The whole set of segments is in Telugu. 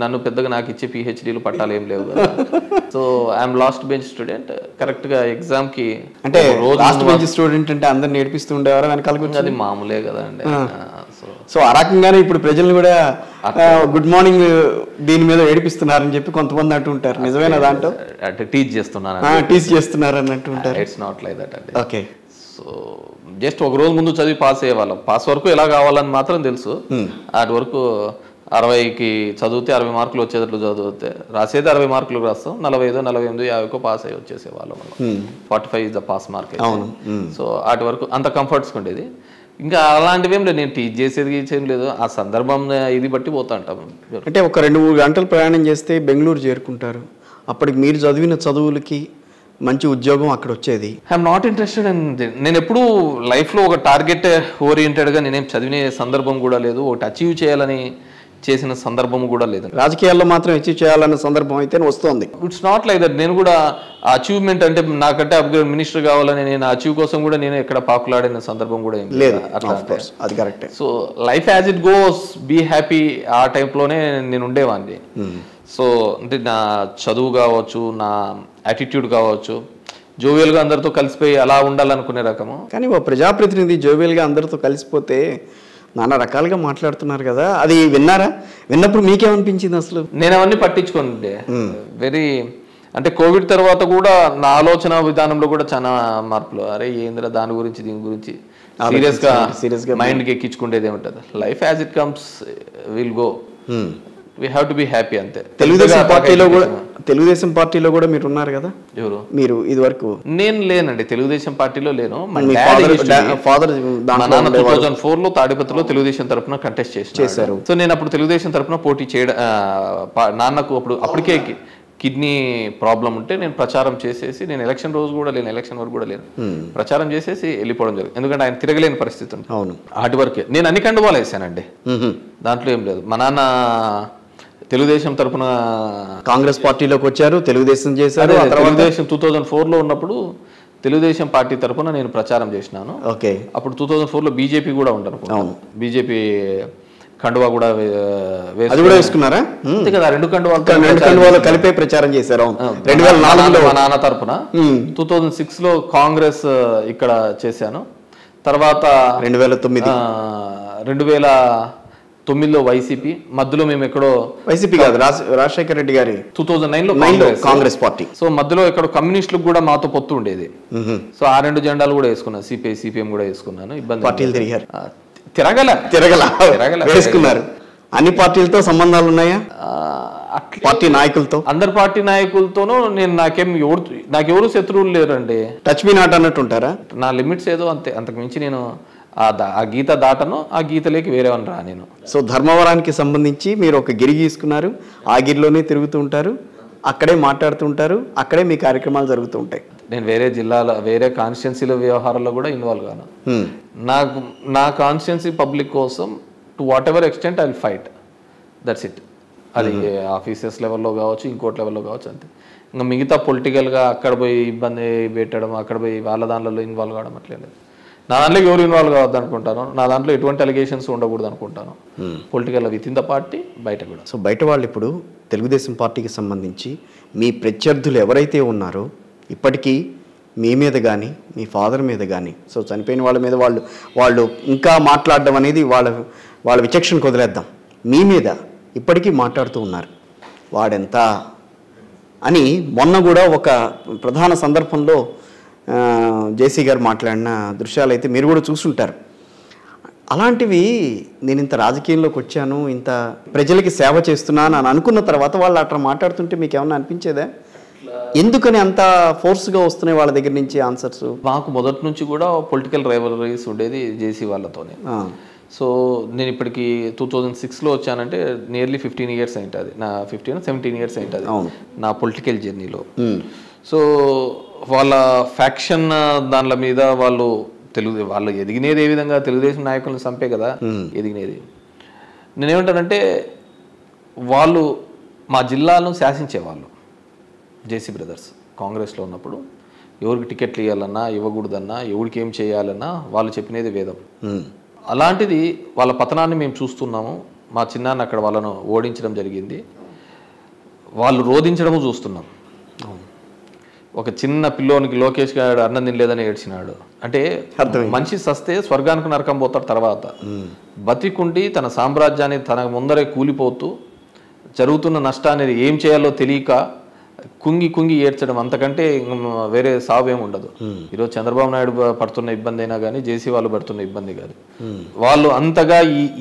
నన్ను పెద్దగా నాకు ఇచ్చే పిహెచ్డీలు పట్టాలు ఏం లేవు కదా. So I'm last bench student. కరెక్ట్గా ఎగ్జామ్కి అంటే లాస్ట్ బెంచ్ స్టూడెంట్ అంటే అందరిని నేర్పిస్తూ ఉండేవారు వెనకాల. అది మామూలే కదా అండి. సో ఆ రకంగానే ఇప్పుడు ప్రజల్ని కూడా గుడ్ మార్నింగ్ దీని మీద ఏడిపిస్తున్నారని చెప్పి కొంతమంది అంటూ ఉంటారు. నిజమైన దాంట్లో అంటే టీచ్ చేస్తున్నారు అన్నట్టు ఉంటారు. ఇట్స్ నాట్ లైక్ దట్ అండి. ఓకే. సో జస్ట్ ఒక రోజు ముందు చదివి పాస్ అయ్యేవాళ్ళం. పాస్ వరకు ఎలా కావాలని మాత్రం తెలుసు. అటు వరకు 60కి చదివితే 60 మార్కులు వచ్చేటట్లు చదివితే రాసేది 60 మార్కులు రాస్తాం. 45, 48, 50 పాస్ అయ్యి వచ్చేసేవాళ్ళం. 45 is the pass mark. So అటు వరకు అంత కంఫర్ట్స్గా ఉండేది. ఇంకా అలాంటివి ఏం లేదు. నేను టీచ్ చేసేది ఏం లేదు. ఆ సందర్భం ఇది బట్టి పోతా ఉంటాం. అంటే ఒక 2-3 గంటలు ప్రయాణం చేస్తే బెంగళూరు చేరుకుంటారు. అప్పటికి మీరు చదివిన చదువులకి మంచి ఉద్యోగం అక్కడ వచ్చేది. I'm not interested in. నేను ఎప్పుడూ లైఫ్లో ఒక టార్గెట్ ఓరియంటెడ్గా నేనేం చదివిన సందర్భం కూడా లేదు. ఒకటి అచీవ్ చేయాలని చేసిన సందర్భం కూడా లేదు. రాజకీయాల్లో మాత్రం అచీవ్ చేయాలన్న సందర్భం అయితే వస్తుంది. It's not like that. నేను కూడా అచీవ్మెంట్ అంటే నాకంటే అప్గ్రేడ్ మినిస్టర్ కావాలని నేను అచీవ్ కోసం కూడా నేను ఎక్కడ పాకులాడిన సందర్భం కూడా ఏం లేదు. అది కరెక్టే. So life as it goes, be happy. ఆ టైప్లోనే నేను ఉండేవాడిని. సో అంటే నా చదువు కావచ్చు, నా యాటిట్యూడ్ కావచ్చు, జోవియల్గా అందరితో కలిసిపోయి అలా ఉండాలనుకునే రకము. కానీ ఓ ప్రజాప్రతినిధి జోవియల్గా అందరితో కలిసిపోతే నానా రకాలుగా మాట్లాడుతున్నారు కదా, అది విన్నారా? విన్నప్పుడు మీకేమనిపించింది అసలు? నేను అవన్నీ పట్టించుకోండి. వెరీ అంటే కోవిడ్ తర్వాత కూడా నా ఆలోచన విధానంలో కూడా చాలా మార్పులు. అరే ఏంద్ర దాని గురించి దీని గురించి సీరియస్గా మైండ్కి ఎక్కించుకుంటేది ఏముంటుంది. Life as it comes will go. We have to be happy అంతే. తెలుగుదేశం పార్టీలో కూడా మీరు ఉన్నారు కదా? ఎవరు? మీరు ఇది వరకు? నేను లేనండి, తెలుగుదేశం పార్టీలో లేను. మా నాన్న 2004లో తాడిపత్రిలో తెలుగుదేశం తరఫున కంటెస్ట్ చేశారు. సో నేను అప్పుడు తెలుగుదేశం తరఫున పోటీ చేయడం, నాన్నకు అప్పటికే కిడ్నీ ప్రాబ్లం ఉంటే నేను ప్రచారం చేసేసి, నేను ఎలక్షన్ రోజు కూడా లేను, ఎలక్షన్ వరకు కూడా లేను, ప్రచారం చేసేసి వెళ్ళిపోవడం జరిగింది. ఎందుకంటే ఆయన తిరగలేని పరిస్థితి ఉంది. అవును. వాటి వరకే నేను అన్ని కండువాలు వేసానండి. దాంట్లో ఏం లేదు. మా నాన్న తెలుగుదేశం తరఫున కాంగ్రెస్ పార్టీలోకి వచ్చారు, తెలుగుదేశం చేశారు. తెలుగుదేశం 2004లో ఉన్నప్పుడు తెలుగుదేశం పార్టీ తరఫున నేను ప్రచారం చేసినాను. ఓకే. అప్పుడు 2004లో బీజేపీ కూడా ఉండను. బీజేపీ కండువా కూడా వేసుకున్నారా? అంతే కదా, 2 కండువాలు కలిపే ప్రచారం చేశారు. 2004లో మా నాన్న తరఫున, 2006లో కాంగ్రెస్ ఇక్కడ చేశాను. తర్వాత 2009లో వైసీపీ. మధ్యలో మేము ఎక్కడో వైసీపీ కాదు, రాజశేఖర రెడ్డి గారి 2009లో కాంగ్రెస్ పార్టీ. సో మధ్యలో ఎక్కడో కమ్యూనిస్టులకు కూడా మాతో పొత్తు ఉండేది. సో ఆ 2 జెండాలు కూడా వేసుకున్నాను. సిపిఐ సిపిఎం కూడా వేసుకున్నాను. ఇబ్బంది పార్టీలు తిరగల వేసుకున్నారు. అన్ని పార్టీలతో సంబంధాలు ఉన్నాయా? పార్టీ నాయకులతో, అందరు పార్టీ నాయకులతోనూ నేను నాకెవరు శత్రువులు లేరండి. టచ్ మీ నాట్ అన్నట్టు ఉంటారా? నా లిమిట్స్ ఏదో అంతే, అంతకు మించి నేను ఆ గీత దాటను, ఆ గీతలోకి వేరేవని రా నేను. సో ధర్మవరానికి సంబంధించి మీరు ఒక గిరి గీసుకున్నారు, ఆ గిరిలోనే తిరుగుతూ ఉంటారు, అక్కడే మాట్లాడుతూ ఉంటారు, అక్కడే మీ కార్యక్రమాలు జరుగుతూ ఉంటాయి. నేను వేరే జిల్లాలో వేరే కాన్స్టిట్యున్సీల వ్యవహారాల్లో కూడా ఇన్వాల్వ్ కాను. నా కాన్స్టిట్యున్సీ పబ్లిక్ కోసం to what ever extent I will fight. That's it. అది ఆఫీసెస్ లెవెల్లో కావచ్చు, ఇంకోటి లెవెల్లో కావచ్చు, అంతే. ఇంకా మిగతా పొలిటికల్గా అక్కడ పోయి ఇబ్బంది పెట్టడం, అక్కడ పోయి వాళ్ళ దాంట్లో ఇన్వాల్వ్ కావడం అట్లేదు. నా దాంట్లో ఎవరు ఇన్వాల్వ్ కావద్దు అనుకుంటాను. నా దాంట్లో ఎటువంటి అలిగేషన్స్ ఉండకూడదు అనుకుంటాను. Political with in the party, బయట కూడా. సో బయట వాళ్ళు ఇప్పుడు తెలుగుదేశం పార్టీకి సంబంధించి మీ ప్రత్యర్థులు ఎవరైతే ఉన్నారో ఇప్పటికీ మీ మీద కానీ మీ ఫాదర్ మీద కానీ, సో చనిపోయిన వాళ్ళ మీద వాళ్ళు ఇంకా మాట్లాడడం అనేది వాళ్ళ విచక్షణకు వదిలేద్దాం, మీ మీద ఇప్పటికీ మాట్లాడుతూ ఉన్నారు. వాడెంత అని మొన్న కూడా ఒక ప్రధాన సందర్భంలో జేసీ గారు మాట్లాడిన దృశ్యాలు అయితే మీరు కూడా చూసుంటారు. అలాంటివి నేను ఇంత రాజకీయంలోకి వచ్చాను, ఇంత ప్రజలకి సేవ చేస్తున్నాను అని అనుకున్న తర్వాత వాళ్ళు అట్లా మాట్లాడుతుంటే మీకు ఏమన్నా అనిపించేదా? ఎందుకని అంత ఫోర్స్గా వస్తున్నాయి వాళ్ళ దగ్గర నుంచి ఆన్సర్స్? మాకు మొదటి నుంచి కూడా పొలిటికల్ రైవలరీస్ ఉండేది జేసీ వాళ్ళతోనే. సో నేను ఇప్పటికి 2006లో వచ్చానంటే నియర్లీ 15 ఇయర్స్ అయింటుంది. నా 17 ఇయర్స్ అయింటుంది నా పొలిటికల్ జర్నీలో. సో వాళ్ళ ఫ్యాక్షన్ దానిల మీద వాళ్ళు ఎదిగినేది ఏ విధంగా తెలుగుదేశం నాయకులను చంపే కదా ఎదిగినేది. నేనేమంటానంటే వాళ్ళు మా జిల్లాలను శాసించేవాళ్ళు. జేసీ బ్రదర్స్ కాంగ్రెస్లో ఉన్నప్పుడు ఎవరికి టికెట్లు ఇవ్వాలన్నా ఇవ్వకూడదన్నా ఎవరికి ఏం చేయాలన్నా వాళ్ళు చెప్పినది వేదం. అలాంటిది వాళ్ళ పతనాన్ని మేము చూస్తున్నాము. మా చిన్నాన్న అక్కడ వాళ్ళను ఓడించడం జరిగింది. వాళ్ళు రోధించడము చూస్తున్నాం. ఒక చిన్న పిల్లోనికి లోకేష్ గారు అన్నం తినలేదని ఏడ్చినాడు అంటే మనిషి సస్తే స్వర్గానికి నరకం పోతాడు. తర్వాత బతికుండి తన సామ్రాజ్యాన్ని తన ముందరే కూలిపోతూ జరుగుతున్న నష్టాన్ని ఏం చేయాలో తెలియక కుంగి కుంగి ఏడ్చడం అంతకంటే వేరే సావేం ఉండదు. ఈరోజు చంద్రబాబు నాయుడు పడుతున్న ఇబ్బంది అయినా కానీ జేసీ వాళ్ళు పడుతున్న ఇబ్బంది కాదు. వాళ్ళు అంతగా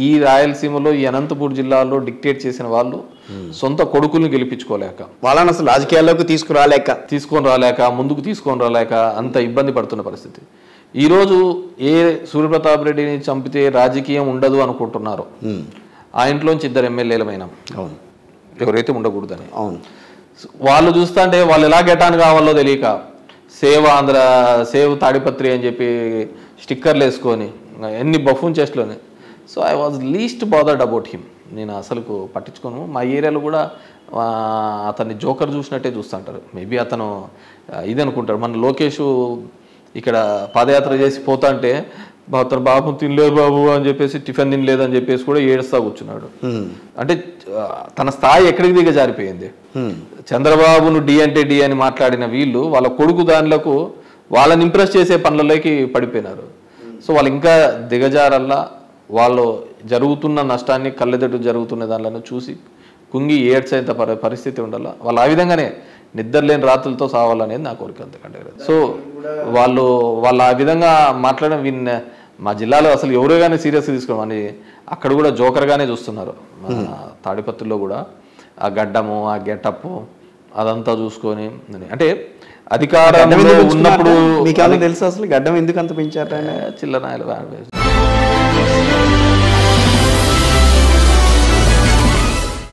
ఈ రాయలసీమలో ఈ అనంతపూర్ జిల్లాలో డిక్టేట్ చేసిన వాళ్ళు సొంత కొడుకుల్ని గెలిపించుకోలేక, వాళ్ళని అసలు రాజకీయాల్లోకి తీసుకొని రాలేక ముందుకు తీసుకొని రాలేక అంత ఇబ్బంది పడుతున్న పరిస్థితి. ఈరోజు ఏ సూర్యప్రతాప్ రెడ్డిని చంపితే రాజకీయం ఉండదు అనుకుంటున్నారో ఆ ఇంట్లోంచి 2 ఎమ్మెల్యేలమైనా ఎవరైతే ఉండకూడదని వాళ్ళు చూస్తా అంటే వాళ్ళు ఎలా గెటాన్ కావాలో తెలియక సేవ్ ఆంధ్ర, సేవ్ తాడిపత్రి అని చెప్పి స్టిక్కర్లు వేసుకొని ఎన్ని బఫూన్ చేస్ట్లోనే. So I was least bothered about him. నేను అసలుకు పట్టించుకోను. మా ఏరియాలో కూడా అతన్ని జోకర్ చూసినట్టే చూస్తుంటారు. మేబీ అతను ఇది అనుకుంటారు. మన లోకేష్ ఇక్కడ పాదయాత్ర చేసి పోతా అంటే అతను బాబు తినలేదు బాబు అని చెప్పేసి టిఫిన్ తినలేదని చెప్పేసి కూడా ఏడుస్తా కూర్చున్నాడు. అంటే తన స్థాయి ఎక్కడికి దిగజారిపోయింది. చంద్రబాబును డి అంటే డి అని మాట్లాడిన వీళ్ళు వాళ్ళ కొడుకు దానిలకు వాళ్ళని ఇంప్రెస్ చేసే పనులలోకి పడిపోయినారు. సో వాళ్ళు ఇంకా దిగజారల్లా వాళ్ళు జరుగుతున్న నష్టాన్ని కళ్ళెదట్టు జరుగుతున్న దానిలను చూసి కుంగి ఏడ్చేంత పరిస్థితి ఉండాల. వాళ్ళు ఆ విధంగానే నిద్రలేని రాత్రులతో సావాలనేది నా కోరిక, అంతకంటే. సో వాళ్ళు ఆ విధంగా మాట్లాడడం మా జిల్లాలో అసలు ఎవరో కానీ సీరియస్గా తీసుకోమని అక్కడ కూడా జోకర్గానే చూస్తున్నారు. తాడిపత్రిలో కూడా ఆ గడ్డము ఆ గెటప్ అదంతా చూసుకొని అంటే అధికారంలో ఉన్నప్పుడు మీకు తెలుసు అసలు గడ్డం ఎందుకు అంత పెంచారు? చిల్లనాయలు